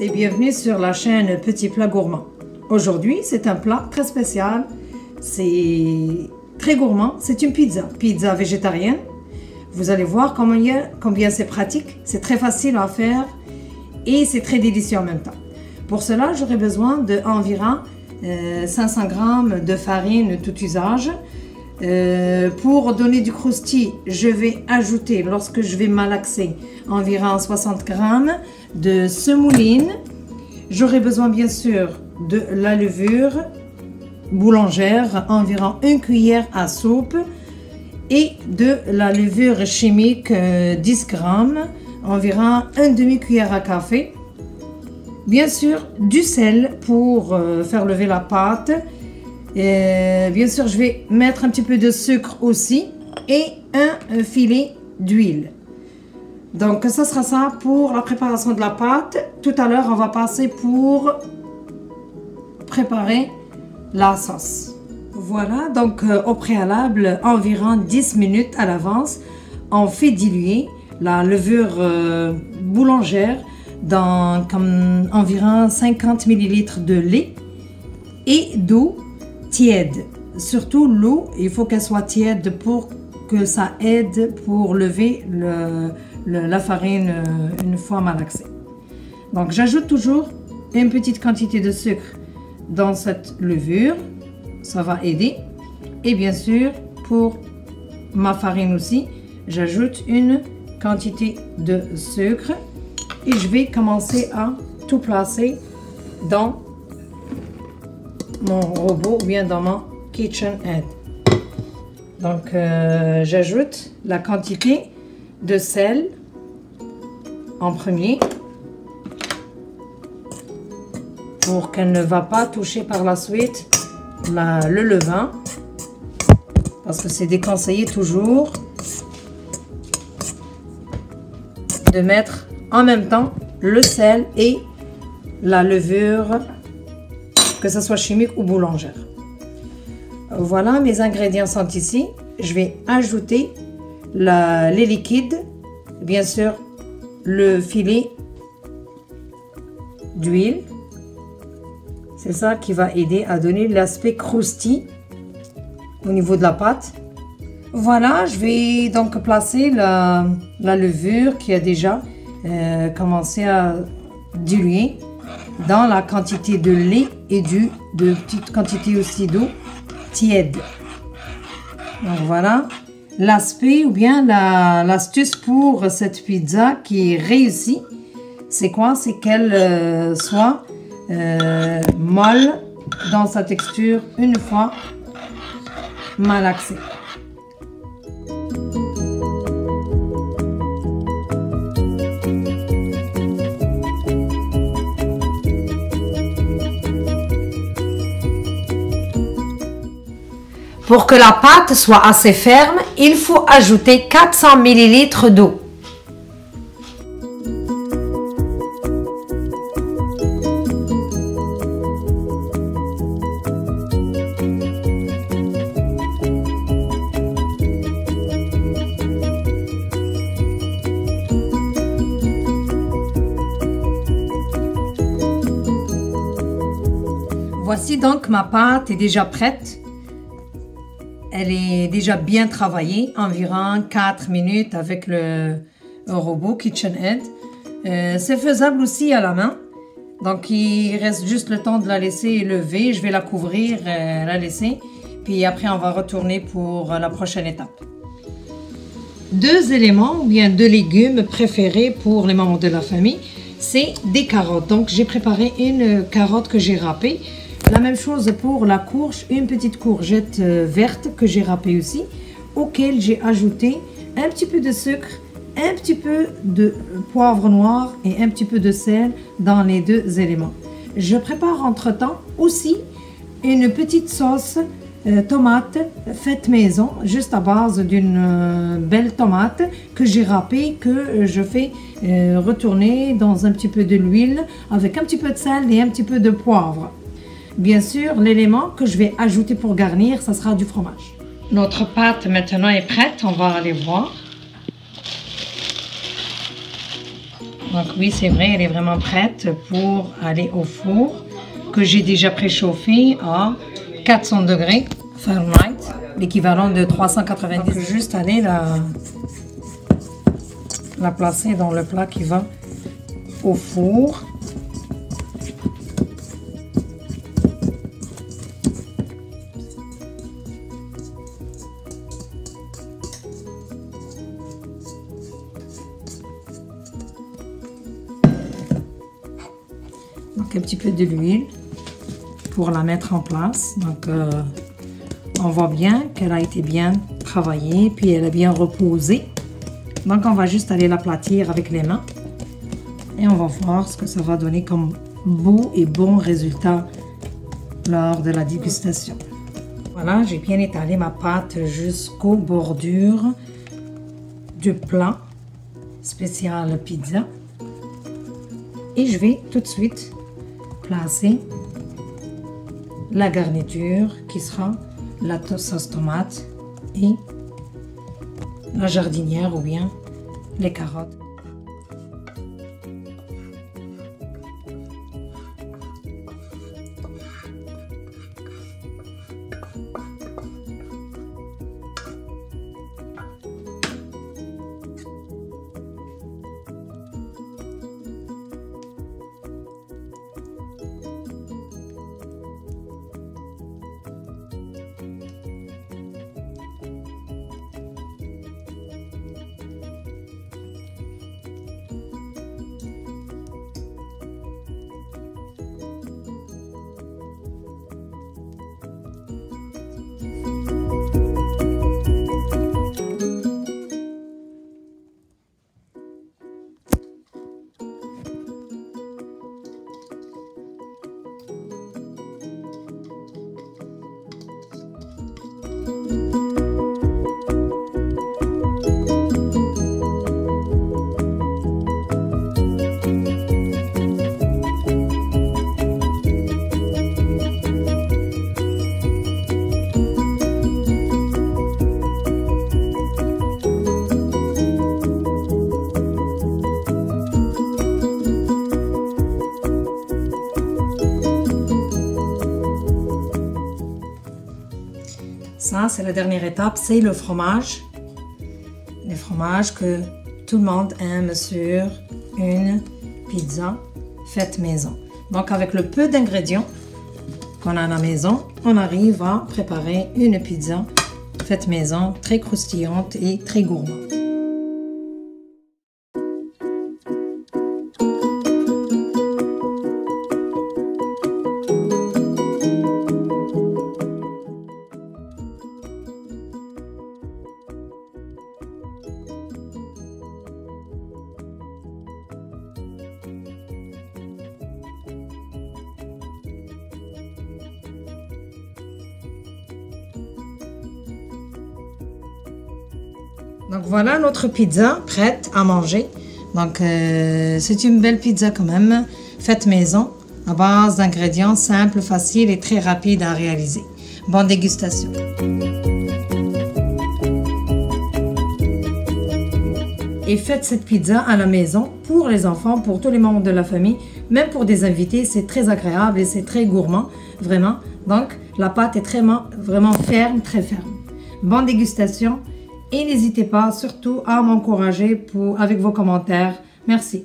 et bienvenue sur la chaîne Petit Plat Gourmand. Aujourd'hui, c'est un plat très spécial, c'est très gourmand, c'est une pizza végétarienne. Vous allez voir combien c'est pratique, c'est très facile à faire et c'est très délicieux en même temps. Pour cela, j'aurai besoin d'environ 500 g de farine tout usage. Pour donner du croustillant, je vais ajouter, lorsque je vais malaxer, environ 60 g de semouline. J'aurai besoin bien sûr de la levure boulangère, environ 1 cuillère à soupe, et de la levure chimique 10 g, environ 1 demi-cuillère à café. Bien sûr, du sel pour faire lever la pâte. Bien sûr, je vais mettre un petit peu de sucre aussi et un filet d'huile. Donc, ça sera ça pour la préparation de la pâte. Tout à l'heure, on va passer pour préparer la sauce. Voilà, donc au préalable, environ 10 minutes à l'avance, on fait diluer la levure boulangère dans environ 50 ml de lait et d'eau tiède. Surtout l'eau, il faut qu'elle soit tiède pour que ça aide pour lever la farine une fois malaxée. Donc j'ajoute toujours une petite quantité de sucre dans cette levure, ça va aider. Et bien sûr pour ma farine aussi, j'ajoute une quantité de sucre et je vais commencer à tout placer dans mon robot ou bien dans mon KitchenAid. Donc j'ajoute la quantité de sel en premier pour qu'elle ne va pas toucher par la suite le levain, parce que c'est déconseillé toujours de mettre en même temps le sel et la levure, que ce soit chimique ou boulangère. Voilà, mes ingrédients sont ici. Je vais ajouter les liquides, bien sûr le filet d'huile. C'est ça qui va aider à donner l'aspect croustillant au niveau de la pâte. Voilà, je vais donc placer la levure qui a déjà commencé à diluer dans la quantité de lait et de petite quantité aussi d'eau tiède. Donc voilà, l'aspect ou bien l'astuce pour cette pizza qui est réussie, c'est quoi? C'est qu'elle soit molle dans sa texture une fois malaxée. Pour que la pâte soit assez ferme, il faut ajouter 400 ml d'eau. Voici donc ma pâte est déjà prête. Elle est déjà bien travaillée, environ 4 minutes avec le robot KitchenAid. C'est faisable aussi à la main. Donc il reste juste le temps de la laisser lever. Je vais la couvrir, la laisser. Puis après on va retourner pour la prochaine étape. 2 éléments ou bien 2 légumes préférés pour les membres de la famille, c'est des carottes. Donc j'ai préparé une carotte que j'ai râpée. La même chose pour la courge, une petite courgette verte que j'ai râpée aussi, auquel j'ai ajouté un petit peu de sucre, un petit peu de poivre noir et un petit peu de sel dans les 2 éléments. Je prépare entre-temps aussi une petite sauce tomate faite maison, juste à base d'une belle tomate que j'ai râpée, que je fais retourner dans un petit peu de l'huile avec un petit peu de sel et un petit peu de poivre. Bien sûr, l'élément que je vais ajouter pour garnir, ça sera du fromage. Notre pâte maintenant est prête, on va aller voir. Donc oui, c'est vrai, elle est vraiment prête pour aller au four que j'ai déjà préchauffé à 400 degrés Fahrenheit, l'équivalent de 390. Je vais juste aller la placer dans le plat qui va au four. Donc un petit peu de l'huile pour la mettre en place. Donc on voit bien qu'elle a été bien travaillée, puis elle a bien reposé. Donc on va juste aller l'aplatir avec les mains et on va voir ce que ça va donner comme beau et bon résultat lors de la dégustation. Voilà, j'ai bien étalé ma pâte jusqu'aux bordures du plat spécial pizza. Et je vais tout de suite placer la garniture qui sera la sauce tomate et la jardinière ou bien les carottes. Ça, c'est la dernière étape, c'est le fromage. Le fromage que tout le monde aime sur une pizza faite maison. Donc, avec le peu d'ingrédients qu'on a à la maison, on arrive à préparer une pizza faite maison, très croustillante et très gourmande. Donc voilà notre pizza prête à manger. Donc c'est une belle pizza quand même, faite maison, à base d'ingrédients simples, faciles et très rapides à réaliser. Bonne dégustation. Et faites cette pizza à la maison pour les enfants, pour tous les membres de la famille, même pour des invités. C'est très agréable et c'est très gourmand, vraiment. Donc la pâte est vraiment ferme, très ferme. Bonne dégustation. Et n'hésitez pas surtout à m'encourager avec vos commentaires. Merci.